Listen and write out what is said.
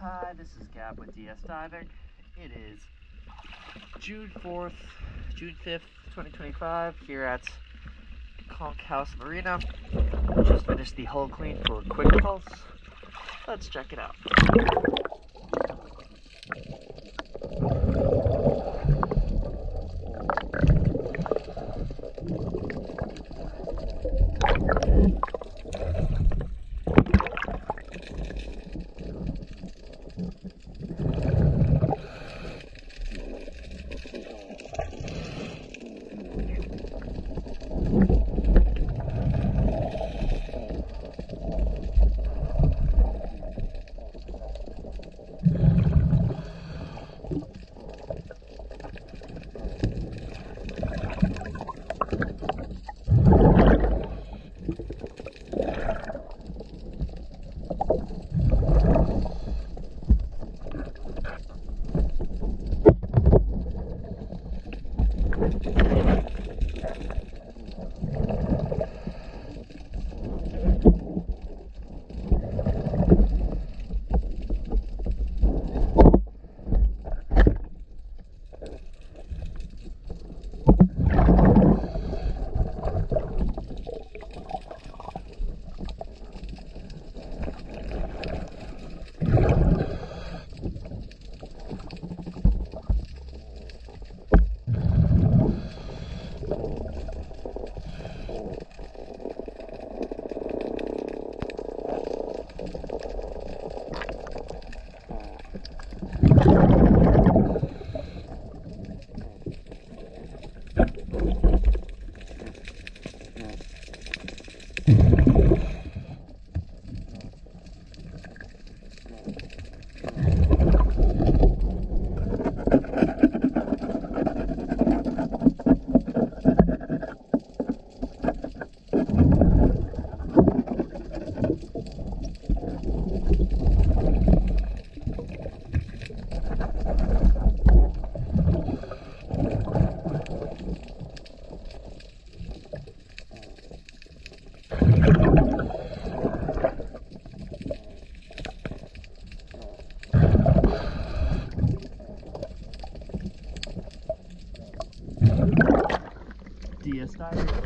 Hi, this is Gab with DS Diving. It is June 5th, 2025, here at Conch House Marina. Just finished the hull clean for Quick Pulse. Let's check it out. DS Diving.